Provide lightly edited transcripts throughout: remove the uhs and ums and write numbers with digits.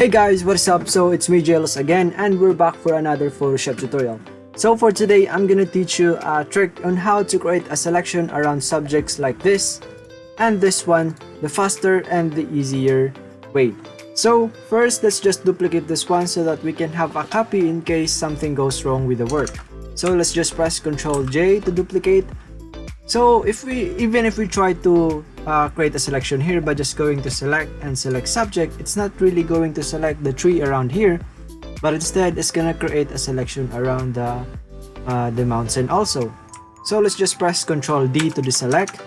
Hey guys, what's up? So it's me Jealous again, and we're back for another Photoshop tutorial. So for today, I'm gonna teach you a trick on how to create a selection around subjects like this and this one, the faster and the easier way. So first, let's just duplicate this one so that we can have a copy in case something goes wrong with the work. So let's just press Ctrl J to duplicate. So even if we try to create a selection here by just going to select and select subject, it's not really going to select the tree around here, but instead it's gonna create a selection around the mountain also. So let's just press Ctrl D to deselect.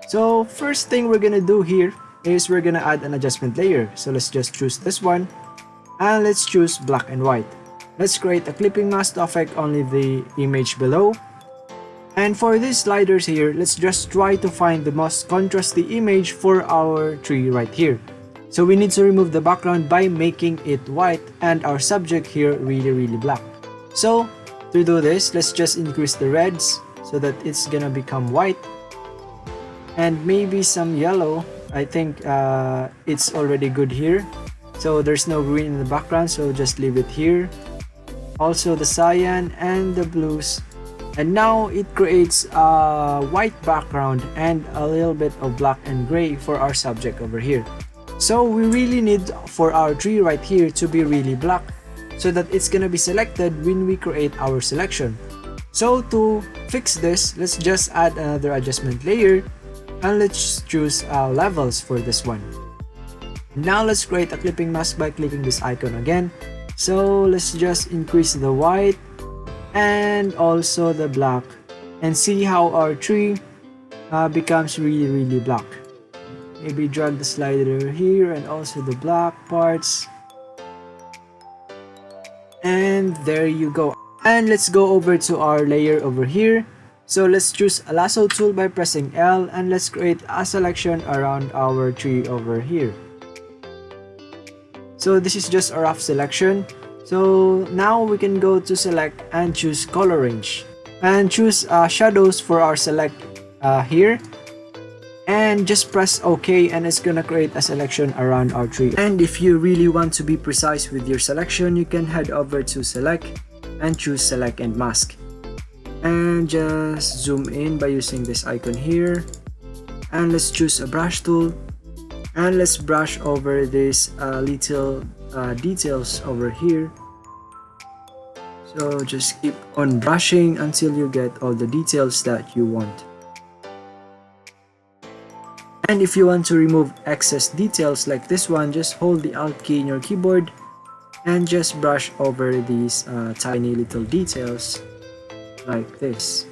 So first thing we're gonna do here is we're gonna add an adjustment layer. So let's just choose this one and let's choose black and white. Let's create a clipping mask to affect only the image below. And for these sliders here, let's just try to find the most contrasty image for our tree right here. So we need to remove the background by making it white and our subject here really black. So to do this, let's just increase the reds so that it's gonna become white. And maybe some yellow. I think it's already good here. So there's no green in the background, so just leave it here. Also the cyan and the blues. And now it creates a white background and a little bit of black and gray for our subject over here. So we really need for our tree right here to be really black so that it's gonna be selected when we create our selection. So to fix this, let's just add another adjustment layer and let's choose levels for this one. Now let's create a clipping mask by clicking this icon again. So let's just increase the white and also the black and see how our tree becomes really black. Maybe drag the slider here and also the black parts, and there you go. And let's go over to our layer over here. So let's choose a lasso tool by pressing L and let's create a selection around our tree over here. So this is just a rough selection. So now we can go to select and choose color range and choose shadows for our select here, and just press OK and it's gonna create a selection around our tree. And if you really want to be precise with your selection, you can head over to select and choose select and mask and just zoom in by using this icon here, and let's choose a brush tool and let's brush over this little details over here. So just keep on brushing until you get all the details that you want. And if you want to remove excess details like this one, just hold the Alt key in your keyboard and just brush over these tiny little details like this.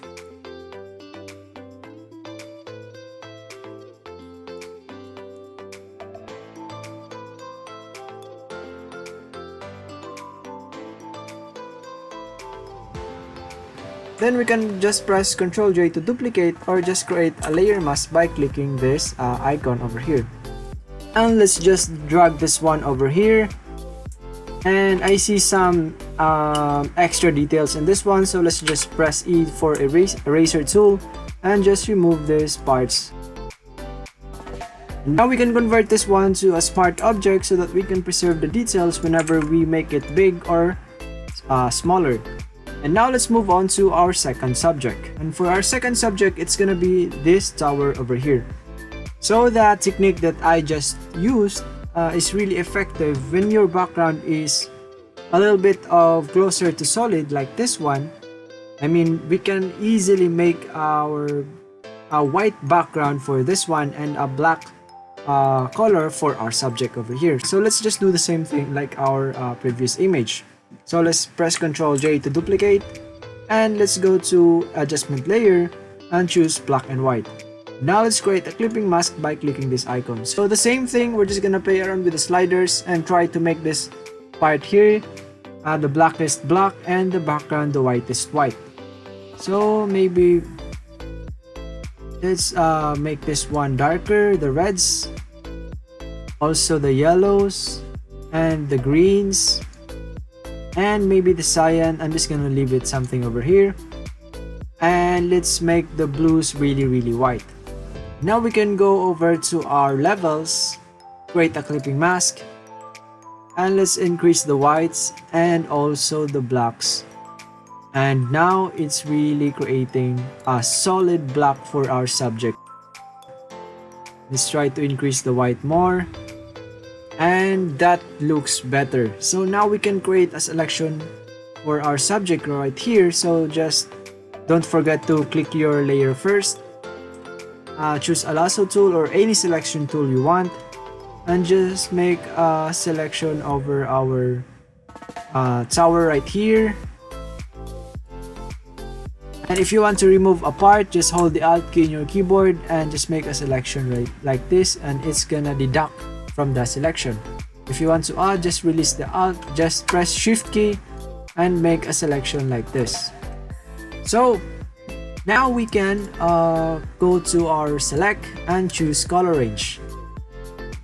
Then we can just press Ctrl J to duplicate or just create a layer mask by clicking this icon over here. And let's just drag this one over here. And I see some extra details in this one, so let's just press E for eraser tool and just remove these parts. Now we can convert this one to a smart object so that we can preserve the details whenever we make it big or smaller. And now let's move on to our second subject. And for our second subject, it's gonna be this tower over here. So the technique that I just used is really effective when your background is a little bit of closer to solid like this one. I mean, we can easily make a white background for this one and a black color for our subject over here. So let's just do the same thing like our previous image. So let's press Ctrl J to duplicate and let's go to adjustment layer and choose black and white. Now let's create a clipping mask by clicking this icon. So the same thing, we're just gonna play around with the sliders and try to make this part here the blackest black and the background the whitest white. So maybe let's make this one darker, the reds, also the yellows and the greens, and maybe the cyan. I'm just gonna leave it something over here, and let's make the blues really white. Now we can go over to our levels, create a clipping mask, And let's increase the whites and also the blacks. And now it's really creating a solid block for our subject. Let's try to increase the white more. And that looks better. So now we can create a selection for our subject right here. So just don't forget to click your layer first. Choose a lasso tool or any selection tool you want. And just make a selection over our tower right here. And if you want to remove a part, just hold the Alt key in your keyboard and just make a selection right like this, and it's gonna deduct from the selection. If you want to add, just release the Alt, just press Shift key and make a selection like this. So now we can go to our select and choose color range.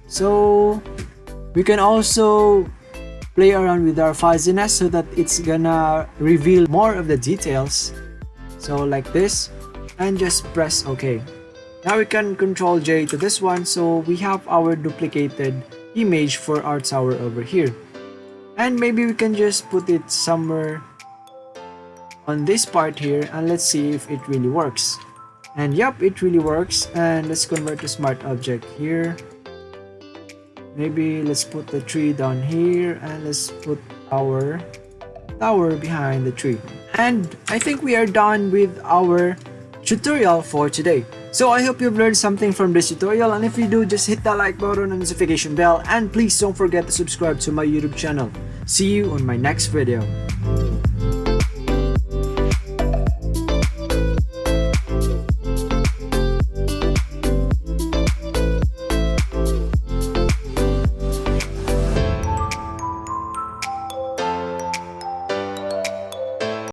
So we can also play around with our fuzziness so that it's gonna reveal more of the details. So like this, and just press OK. Now we can Control J to this one, so we have our duplicated image for our tower over here. And maybe we can just put it somewhere on this part here, and let's see if it really works. And yep, it really works. And let's convert to smart object here. Maybe let's put the tree down here, and let's put our tower behind the tree. And I think we are done with our tutorial for today. So I hope you've learned something from this tutorial, and if you do, just hit that like button and notification bell, and please don't forget to subscribe to my YouTube channel. See you on my next video.